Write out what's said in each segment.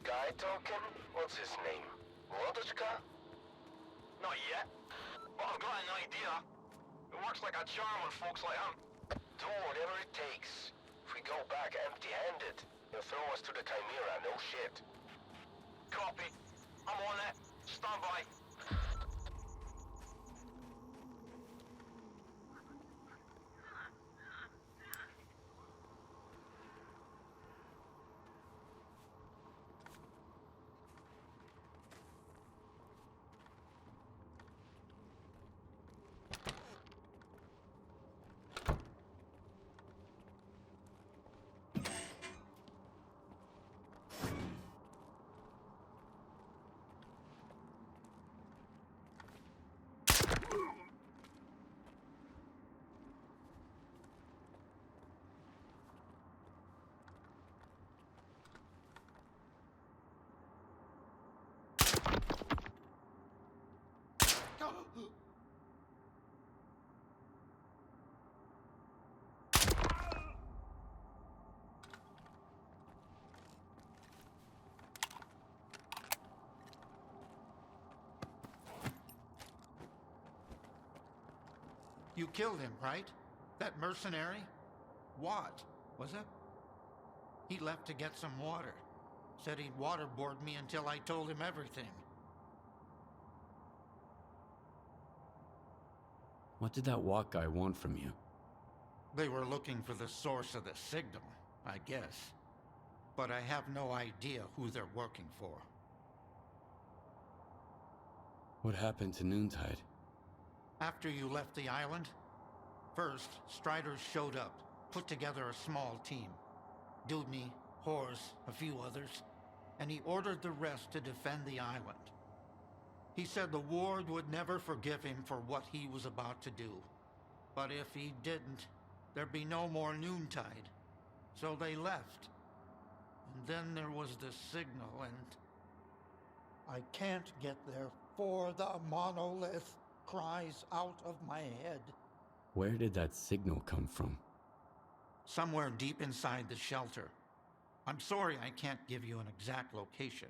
Guy talking? What's his name? Wodочка? Not yet, but I've got an idea. It works like a charm on folks like him. Do whatever it takes. If we go back empty-handed, he'll throw us to the Chimera, no shit. Copy. I'm on it. Stand by. You killed him, right? That mercenary? What was it? He left to get some water. Said he'd waterboard me until I told him everything. What did that Watt guy want from you? They were looking for the source of the signal, I guess. But I have no idea who they're working for. What happened to Noontide? After you left the island, first, Striders showed up, put together a small team. Dudney, Horse, a few others, and he ordered the rest to defend the island. He said the ward would never forgive him for what he was about to do. But if he didn't, there'd be no more Noontide. So they left. And then there was the signal, and I can't get there, for the monolith cries out of my head. Where did that signal come from? Somewhere deep inside the shelter. I'm sorry I can't give you an exact location.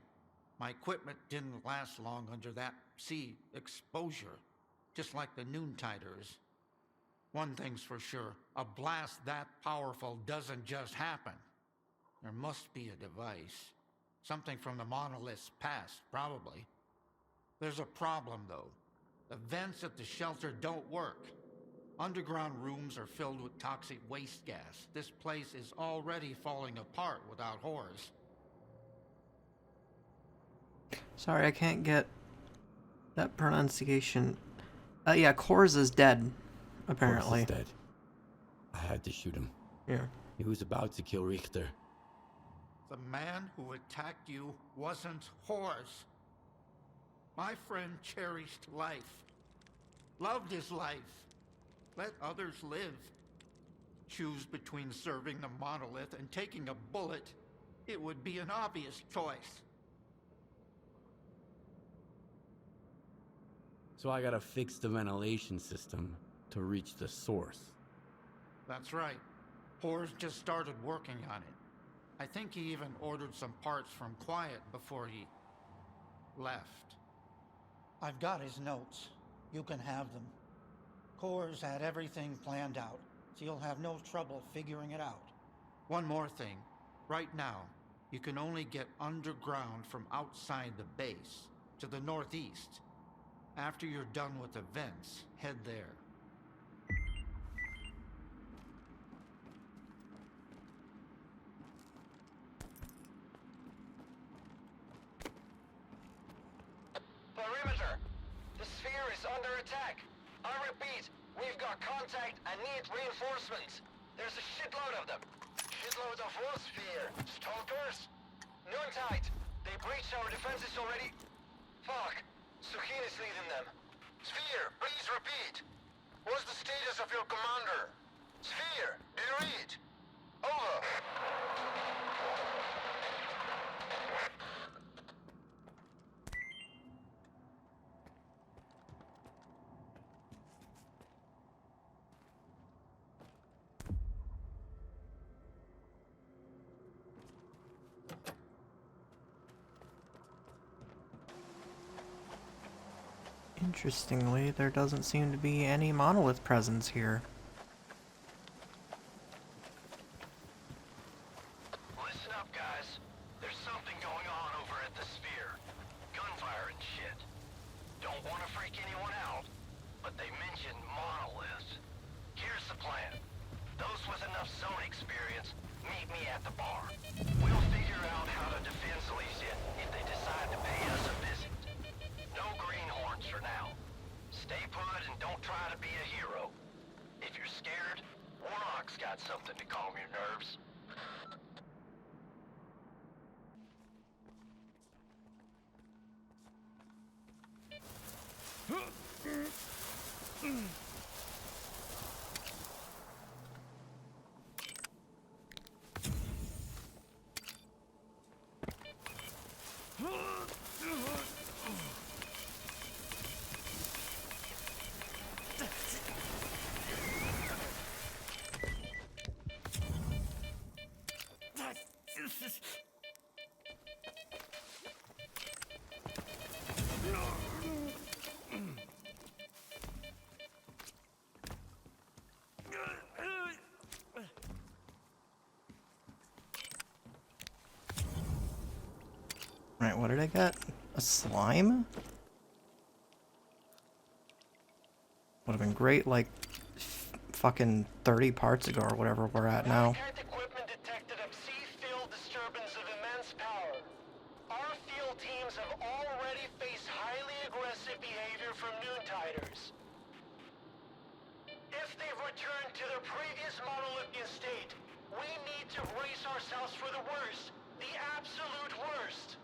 My equipment didn't last long under that sea exposure, just like the Noontiders. One thing's for sure, a blast that powerful doesn't just happen. There must be a device. Something from the monolith's past, probably. There's a problem, though. The vents at the shelter don't work. Underground rooms are filled with toxic waste gas. This place is already falling apart without horrors. Sorry, I can't get that pronunciation. Yeah, Kors is dead, apparently. Kors is dead. I had to shoot him. Yeah. He was about to kill Richter. The man who attacked you wasn't Horus. My friend cherished life. Loved his life. Let others live. Choose between serving the monolith and taking a bullet. It would be an obvious choice. So I gotta fix the ventilation system to reach the source. That's right. Horus just started working on it. I think he even ordered some parts from Quiet before he left. I've got his notes. You can have them. Core's had everything planned out, so you'll have no trouble figuring it out. One more thing. Right now, you can only get underground from outside the base, to the northeast. After you're done with the vents, head there. Perimeter! The sphere is under attack. I repeat, we've got contact and need reinforcements. There's a shitload of them. Shitload of what sphere? Stalkers? Noontide! They breached our defenses already. Fuck. Sukhin is leading them. Sphere, please repeat. What's the status of your commander? Sphere, do you read? Over. Interestingly, there doesn't seem to be any monolith presence here. Listen up, guys. There's something going on over at the Sphere. Gunfire and shit. Don't want to freak anyone out, but they mentioned monoliths. Here's the plan. Those with enough zone experience, meet me at the bar. We'll figure out how to defend Zalissya if they decide to pay us a visit. No greenhorns for now. Stay put and don't try to be a hero. If you're scared, Warlock's got something to calm your nerves. Right, what did I get? A slime? Would have been great, like, fucking 30 parts ago or whatever we're at now. Contact equipment detected a C-field disturbance of immense power. Our field teams have already faced highly aggressive behavior from Noontiders. If they've returned to their previous monolithian state, we need to brace ourselves for the worst. The absolute worst.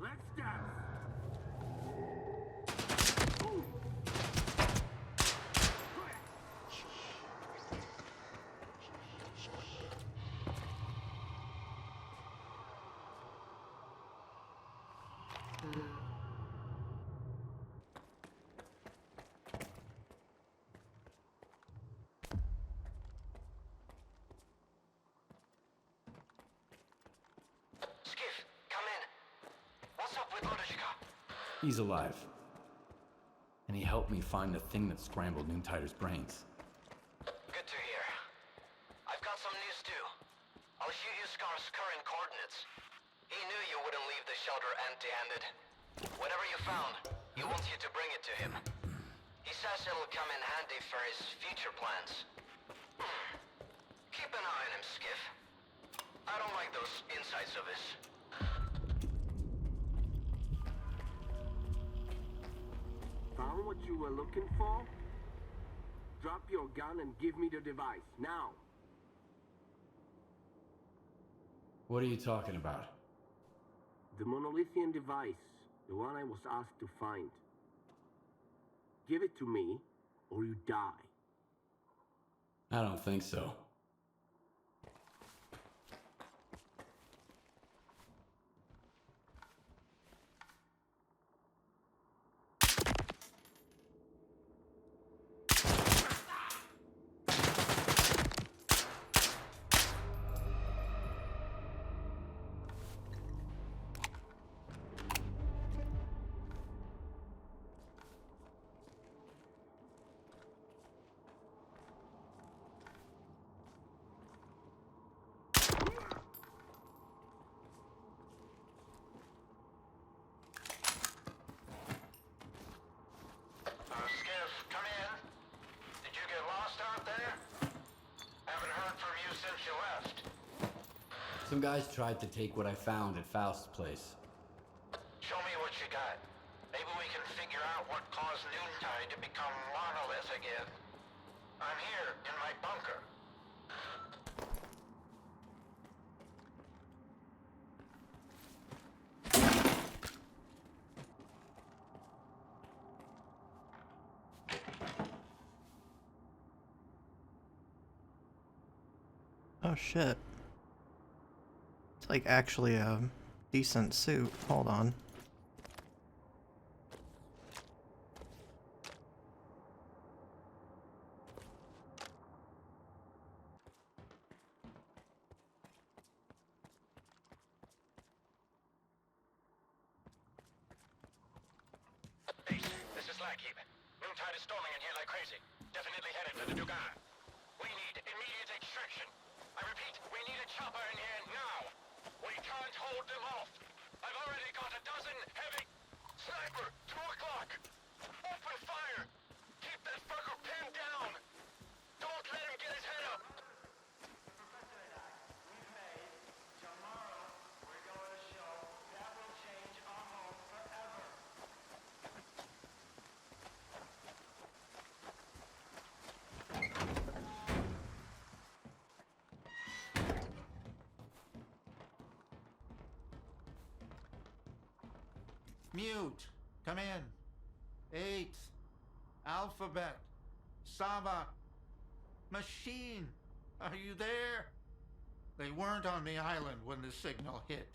Let's dance. Skiff, come in. What's up with Lodishka? He's alive. And he helped me find the thing that scrambled Noontider's brains. Good to hear. I've got some news too. I'll shoot you Scar's current coordinates. He knew you wouldn't leave the shelter empty-handed. Whatever you found, he wants you to bring it to him. He says it'll come in handy for his future plans. Keep an eye on him, Skiff. I don't like those insights of his. Found what you were looking for? Drop your gun and give me the device, now. What are you talking about? The monolithian device, the one I was asked to find. Give it to me, or you die. I don't think so. Skiff, come in. Did you get lost out there? Haven't heard from you since you left. Some guys tried to take what I found at Faust's place. Show me what you got. Maybe we can figure out what caused Noontide to become monolith again. I'm here, in my bunker. Oh shit. It's like actually a decent suit. Hold on. Hey, this is S.T.A.L.K.E.R. Noontide is storming in here like crazy. Definitely headed for the Dugan. We need immediate extraction. I repeat, we need a chopper in here now. We can't hold them off. I've already got a dozen heavy... Sniper, 2 o'clock. Open fire. Keep that fucker pinned down. Don't let him get his head up. Mute. Come in. 8. Alphabet. Saba. Machine. Are you there? They weren't on the island when the signal hit.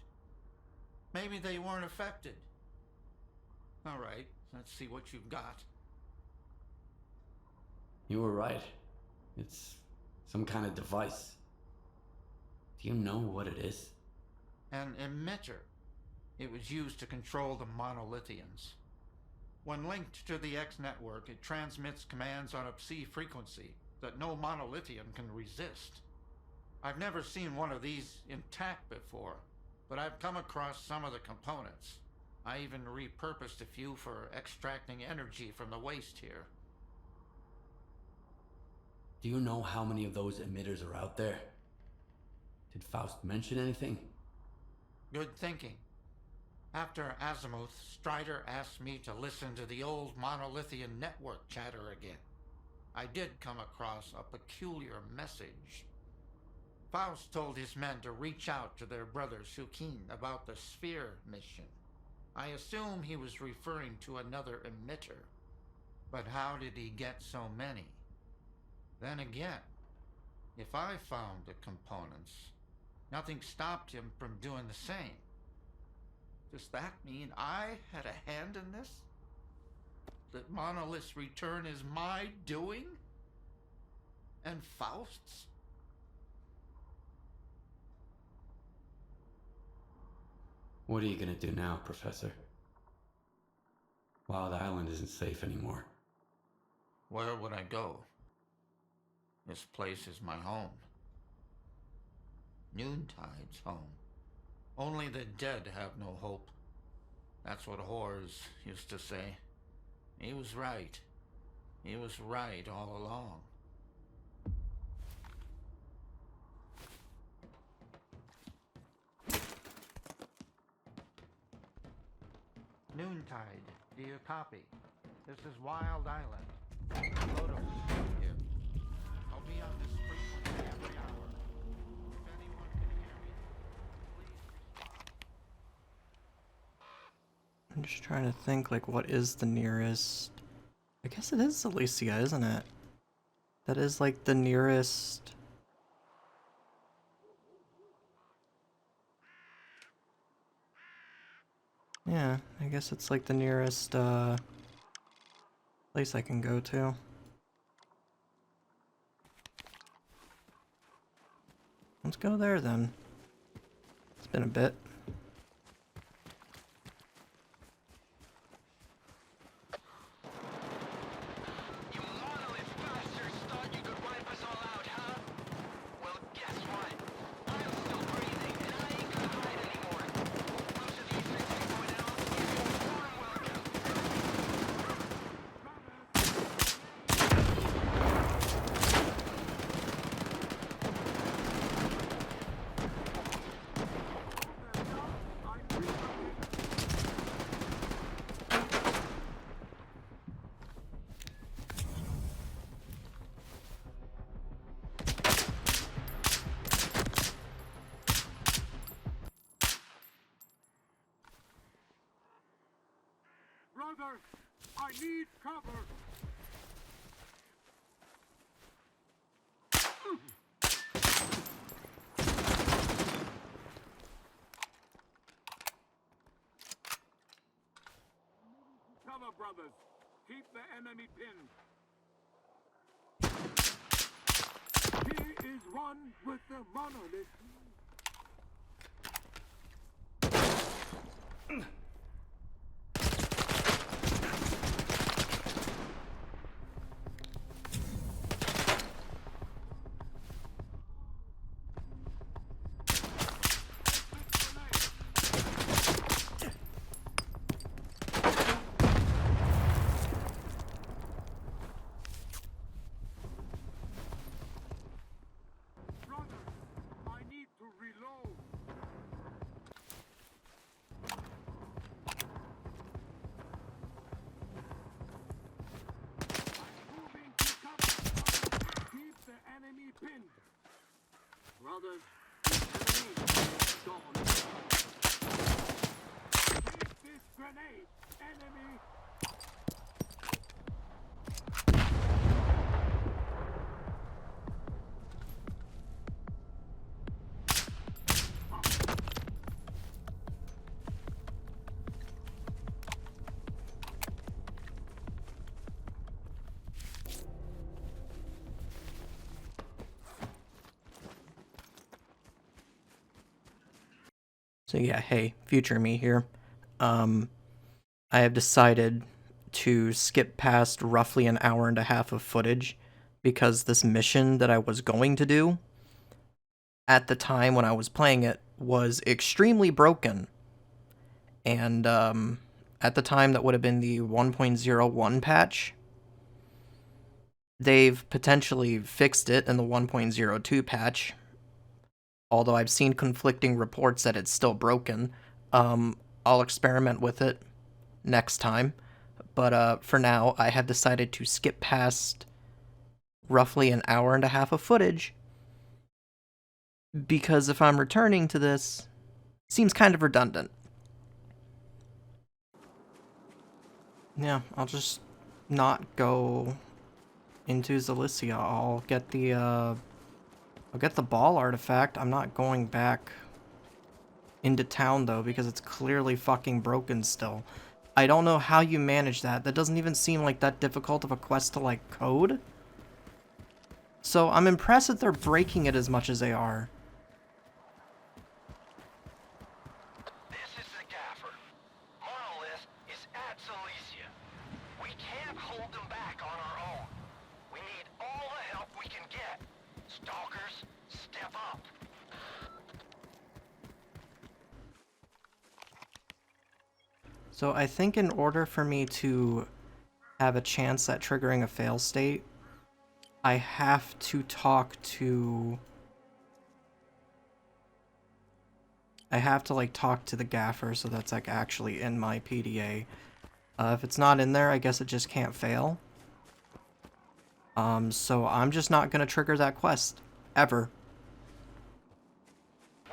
Maybe they weren't affected. All right, let's see what you've got. You were right. It's some kind of device. Do you know what it is? An emitter. It was used to control the monolithians. When linked to the X network, it transmits commands on a psi frequency that no monolithian can resist. I've never seen one of these intact before, but I've come across some of the components. I even repurposed a few for extracting energy from the waste here. Do you know how many of those emitters are out there? Did Faust mention anything? Good thinking. After Azimuth, Strider asked me to listen to the old monolithian network chatter again. I did come across a peculiar message. Faust told his men to reach out to their brother Sukin about the S.T.A.L.K.E.R mission. I assume he was referring to another emitter. But how did he get so many? Then again, if I found the components, nothing stopped him from doing the same. Does that mean I had a hand in this? That Monolith's return is my doing? And Faust's? What are you gonna do now, Professor? Wild Island isn't safe anymore. Where would I go? This place is my home. Noontide's home. Only the dead have no hope. That's what Horrors used to say. He was right. He was right all along. Noontide, do you copy? This is Wild Island. Photos here. I'll be on this frequency every hour. If anyone can hear me, please respond. I'm just trying to think, like, what is the nearest... I guess it is Zalissya, isn't it? That is, like, the nearest... Yeah, I guess it's, like, the nearest, place I can go to. Let's go there, then. It's been a bit. You monolith bastards thought you could wipe us all out, huh? Well, guess what? I'm still breathing, and I ain't gonna hide anymore. Most of these things ain't going out. Give you a warm welcome. Brothers, I need cover. Cover, brothers. Keep the enemy pinned. Here is one with the monolith. Pinned. Brothers, enemy gone. Take this grenade, enemy. So yeah, hey, future me here. I have decided to skip past roughly an hour and a half of footage because this mission that I was going to do at the time when I was playing it was extremely broken. And at the time that would have been the 1.01 patch. They've potentially fixed it in the 1.02 patch. Although I've seen conflicting reports that it's still broken. I'll experiment with it next time. But for now, I have decided to skip past roughly an hour and a half of footage. Because if I'm returning to this, it seems kind of redundant. Yeah, I'll just not go into Zalissya. I'll get the ball artifact. I'm not going back into town, though, because it's clearly fucking broken still. I don't know how you manage that. That doesn't even seem like that difficult of a quest to, like, code. So I'm impressed that they're breaking it as much as they are. This is the gaffer. Monolith is at Zalissya. We can't hold them back on our own. We need all the help we can get. Stalkers, step up. So I think in order for me to have a chance at triggering a fail state, I have to talk to... I have to, like, talk to the gaffer, so that's, like, actually in my PDA. If it's not in there, I guess it just can't fail. So I'm just not gonna trigger that quest. Ever.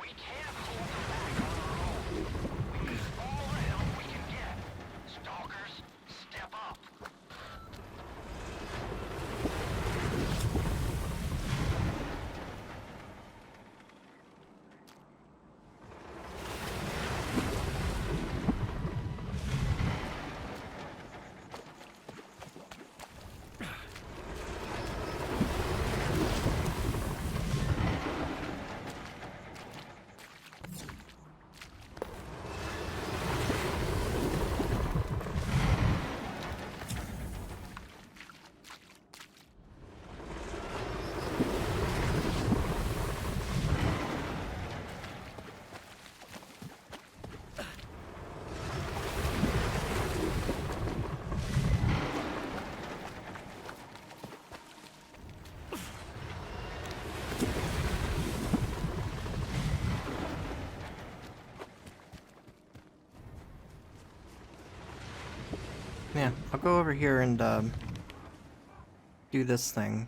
We can't hold them back on our own. We need all the help we can get. Stalkers, step up. Yeah, I'll go over here and, do this thing.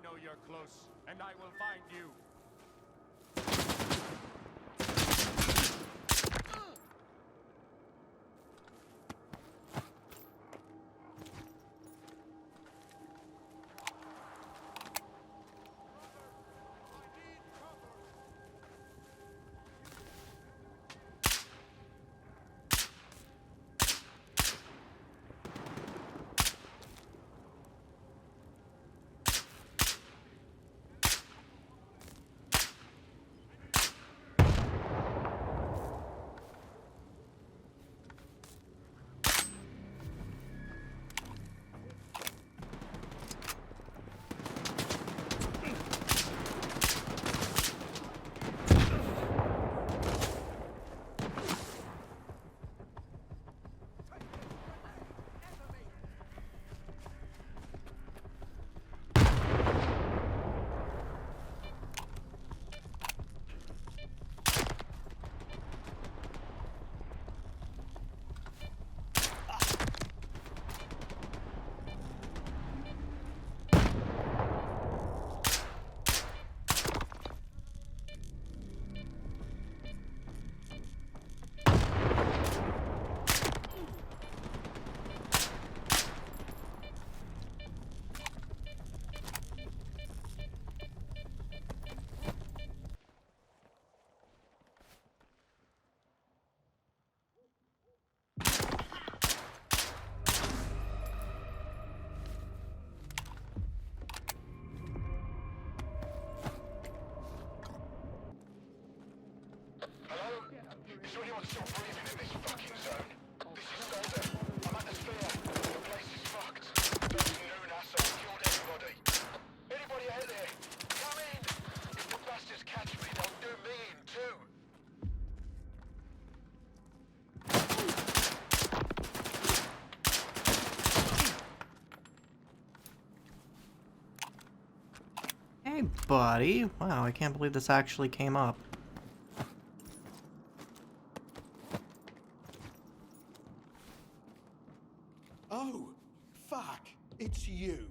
know you're close, and I will find you. Is anyone still breathing in this fucking zone? This is Golden. I'm at the Sphere. The place is fucked. Those noon assholes killed everybody. Anybody out there? Come in! If the bastards catch me, they'll do me in too. Hey, buddy. Wow, I can't believe this actually came up. Oh, fuck. It's you.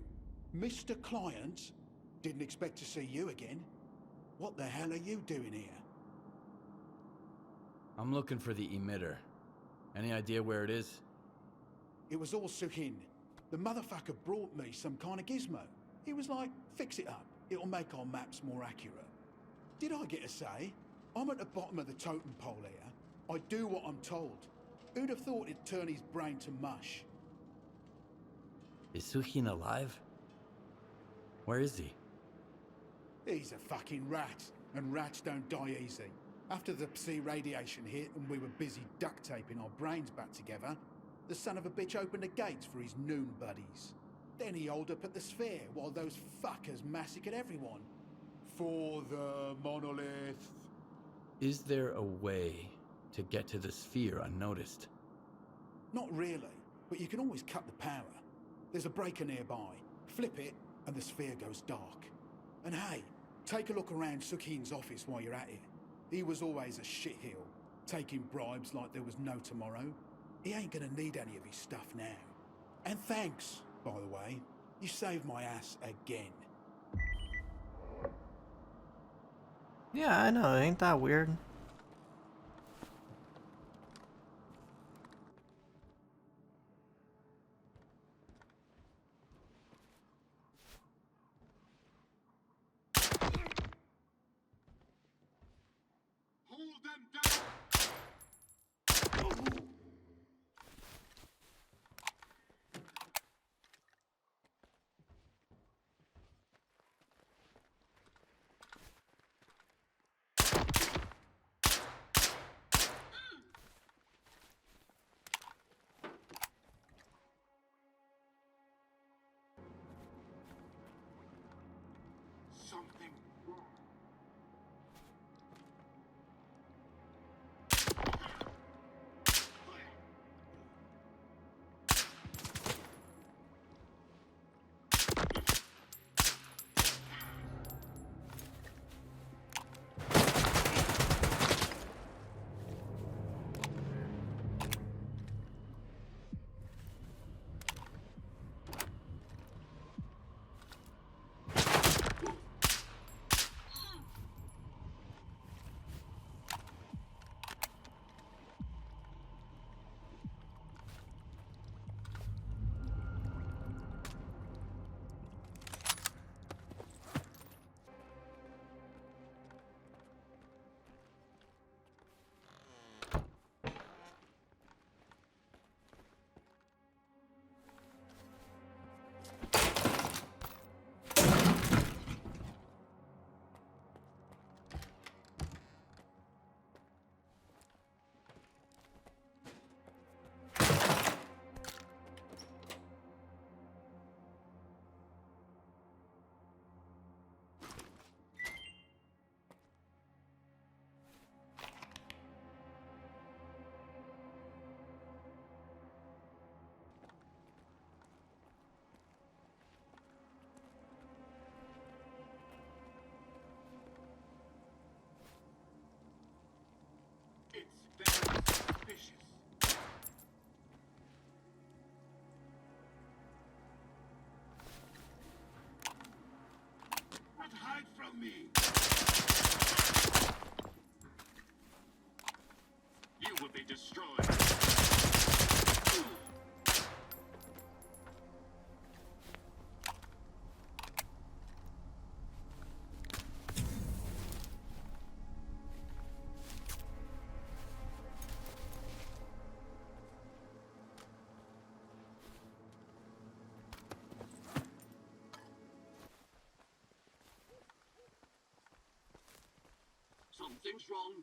Mr. Client? Didn't expect to see you again. What the hell are you doing here? I'm looking for the emitter. Any idea where it is? It was all Suhin. The motherfucker brought me some kind of gizmo. He was like, fix it up. It'll make our maps more accurate. Did I get a say? I'm at the bottom of the totem pole here. I do what I'm told. Who'd have thought it'd turn his brain to mush? Is Suhin alive? Where is he? He's a fucking rat, and rats don't die easy. After the psi radiation hit and we were busy duct taping our brains back together, the son of a bitch opened the gates for his noon buddies. Then he holed up at the Sphere while those fuckers massacred everyone. For the monolith. Is there a way to get to the Sphere unnoticed? Not really, but you can always cut the power. There's a breaker nearby. Flip it, and the Sphere goes dark. And hey, take a look around Sukhin's office while you're at it. He was always a shitheel, taking bribes like there was no tomorrow. He ain't gonna need any of his stuff now. And thanks, by the way. You saved my ass again. Yeah, I know. Ain't that weird? Hold them down! Something's wrong.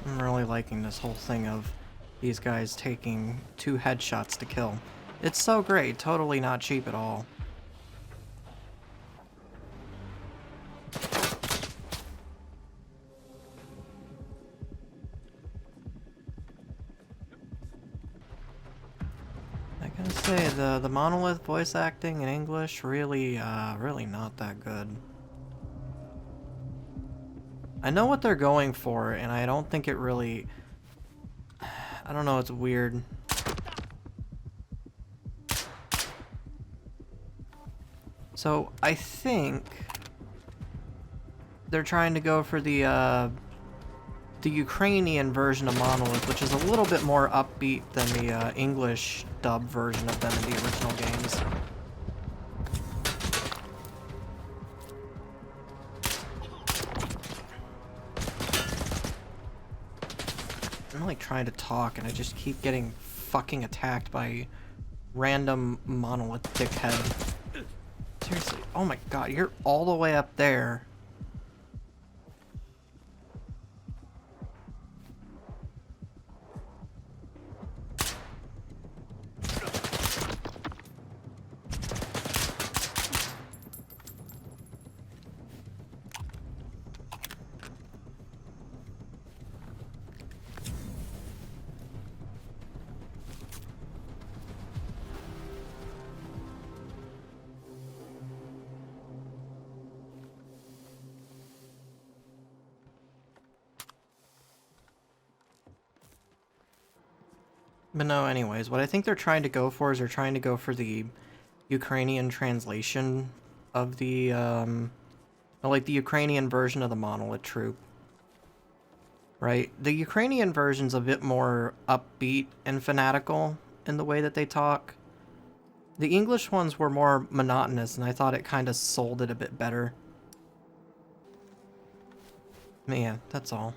I'm really liking this whole thing of these guys taking 2 headshots to kill. It's so great, totally not cheap at all. I gotta say, the Monolith voice acting in English really not that good. I know what they're going for, and I don't think it really... I don't know, it's weird. So, I think they're trying to go for the Ukrainian version of Monolith, which is a little bit more upbeat than the English dub version of them in the original games. I'm like trying to talk and I just keep getting fucking attacked by random Monolith dickhead. Seriously, oh my god, you're all the way up there. But no, anyways, what I think they're trying to go for is they're trying to go for the Ukrainian translation of the, like the Ukrainian version of the Monolith Troop. Right? The Ukrainian version's a bit more upbeat and fanatical in the way that they talk. The English ones were more monotonous, and I thought it kind of sold it a bit better. But yeah, that's all.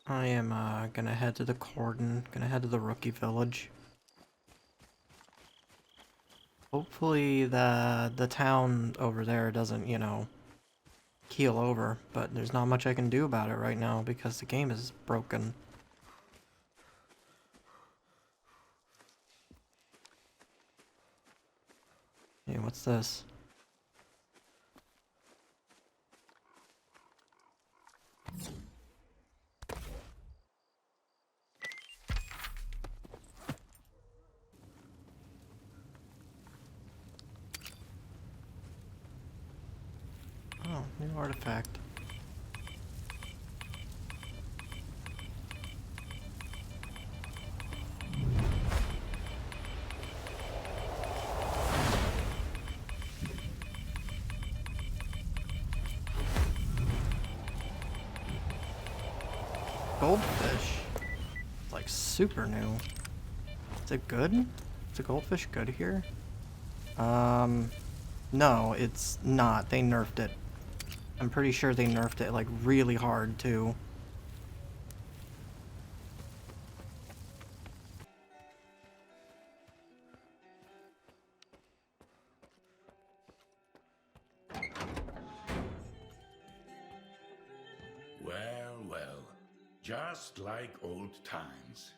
I am gonna head to the cordon, gonna head to the rookie village. Hopefully the town over there doesn't, you know, keel over, but there's not much I can do about it right now because the game is broken. Hey, what's this? Oh, new artifact. Goldfish. It's like super new. Is it good? Is the goldfish good here? No, it's not. They nerfed it. I'm pretty sure they nerfed it like really hard too. just like old times.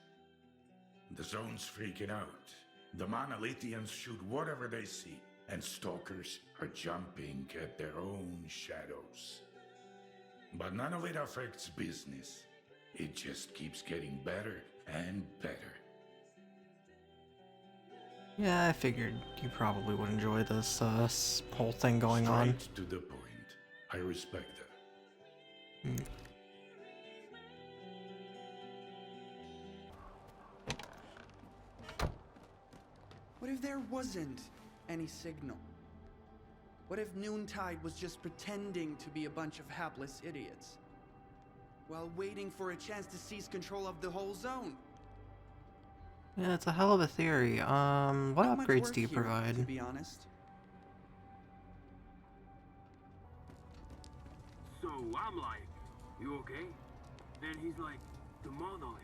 The zone's freaking out. The monolithians shoot whatever they see, and stalkers are jumping at their own shadows. But none of it affects business. It just keeps getting better and better. Yeah, I figured you probably would enjoy this whole thing going on. Straight to the point. I respect that. Hmm. What if there wasn't any signal? What if Noontide was just pretending to be a bunch of hapless idiots while waiting for a chance to seize control of the whole zone? Yeah, it's a hell of a theory. What Not much upgrades work do you here, provide? to be honest. So I'm like, you okay? Then he's like, the monolith.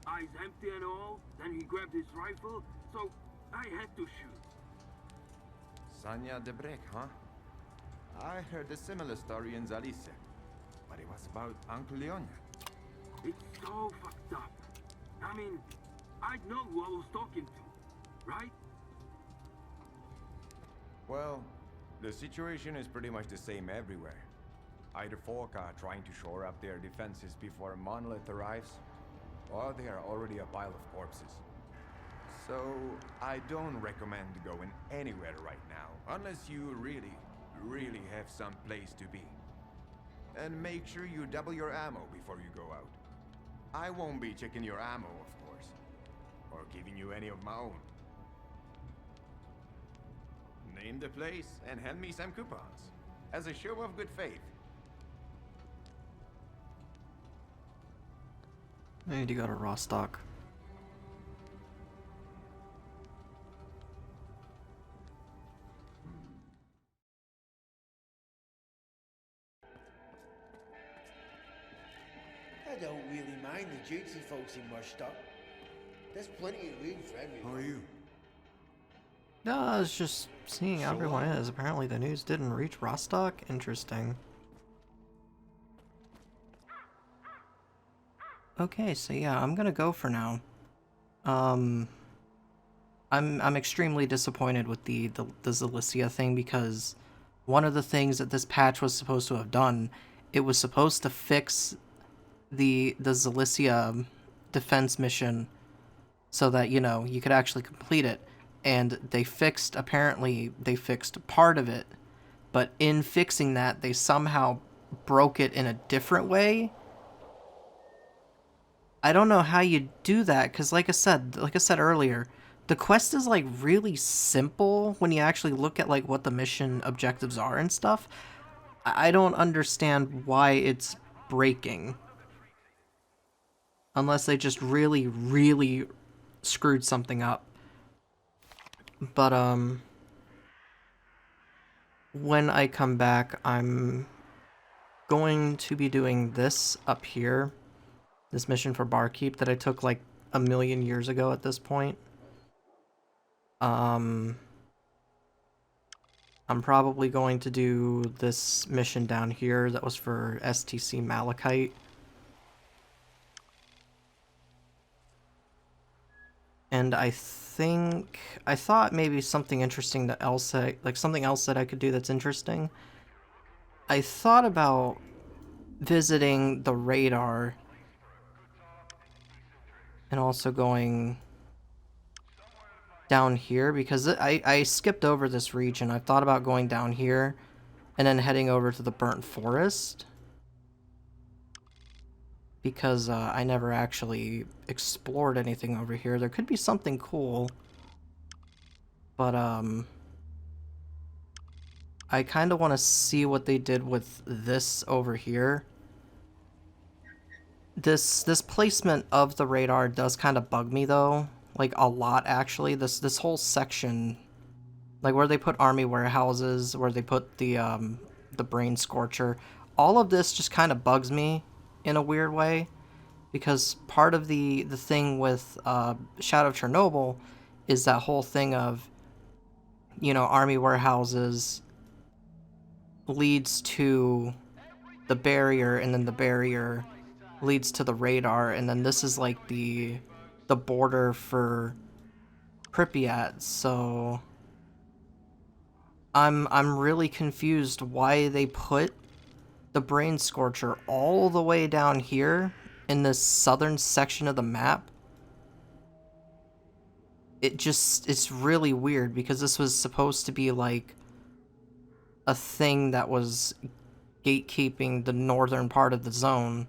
Eyes empty and all. Then he grabbed his rifle, so I had to shoot. Sanya de Brek, huh? I heard a similar story in Zalissya, but it was about Uncle Leonia. It's so fucked up. I mean, I'd know who I was talking to, right? Well, the situation is pretty much the same everywhere. Either folk are trying to shore up their defenses before a monolith arrives, or they are already a pile of corpses. So, I don't recommend going anywhere right now, unless you really have some place to be. And make sure you double your ammo before you go out. I won't be checking your ammo, of course, or giving you any of my own. Name the place and hand me some coupons, as a show of good faith. I need to go to Rostock. I don't really mind the duty folks in Rostock. There's plenty of room for everyone. How are you? No, I was just seeing how everyone is. Apparently the news didn't reach Rostock. Interesting. Okay, so yeah, I'm gonna go for now. I'm extremely disappointed with the Zalissya thing, because one of the things that this patch was supposed to have done, it was supposed to fix the Zalissya defense mission so that, you know, you could actually complete it. And apparently they fixed part of it, but in fixing that, they somehow broke it in a different way. I don't know how you do that, because like I said earlier, the quest is like really simple when you actually look at like what the mission objectives are and stuff. I don't understand why it's breaking. Unless they just really screwed something up. But when I come back, I'm going to be doing this up here. This mission for Barkeep that I took like a million years ago at this point. I'm probably going to do this mission down here that was for STC Malachite. And I thought maybe something interesting that something else that I could do that's interesting. I thought about visiting the radar and also going down here, because I skipped over this region. I thought about going down here and then heading over to the burnt forest, because I never actually explored anything over here. There could be something cool, but I kind of want to see what they did with this over here. This placement of the radar does kind of bug me though, like a lot actually. This whole section, like where they put army warehouses, where they put the brain scorcher, all of this just kind of bugs me in a weird way, because part of the thing with Shadow of Chernobyl is that whole thing of, you know, army warehouses leads to the barrier, and then the barrier leads to the radar, and then this is like the border for Pripyat, so I'm really confused why they put the Brain Scorcher all the way down here in this southern section of the map. It's really weird, because this was supposed to be like a thing that was gatekeeping the northern part of the zone.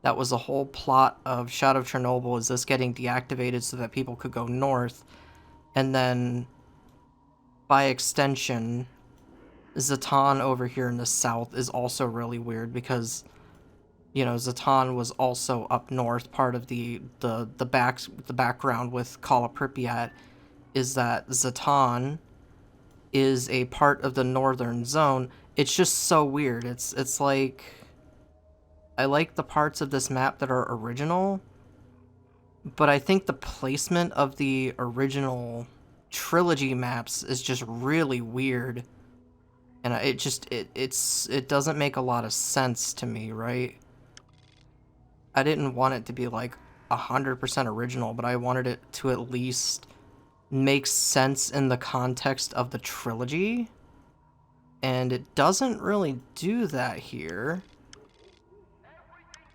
That was the whole plot of Shadow of Chernobyl, is this getting deactivated so that people could go north. And then, by extension, Zeta.L.K.E.R over here in the south is also really weird, because, you know, Zeta.L.K.E.R was also up north. Part of the background with Call of Pripyat is that Zeta.L.K.E.R is a part of the northern zone. It's just so weird. It's like, I like the parts of this map that are original, but I think the placement of the original trilogy maps is just really weird, and it doesn't make a lot of sense to me, right? I didn't want it to be like 100% original, but I wanted it to at least make sense in the context of the trilogy, and it doesn't really do that here.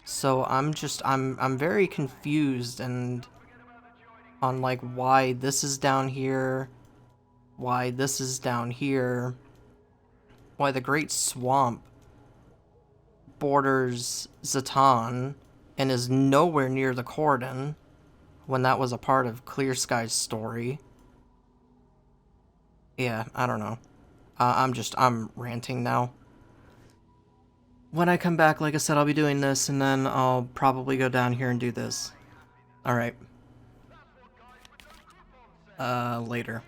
So I'm very confused and on like why this is down here, why this is down here, why the Great Swamp borders Zeta.L.K.E.R and is nowhere near the cordon when that was a part of Clear Sky's story. Yeah, I don't know. I'm ranting now. When I come back, like I said, I'll be doing this, and then I'll probably go down here and do this. Alright. Later.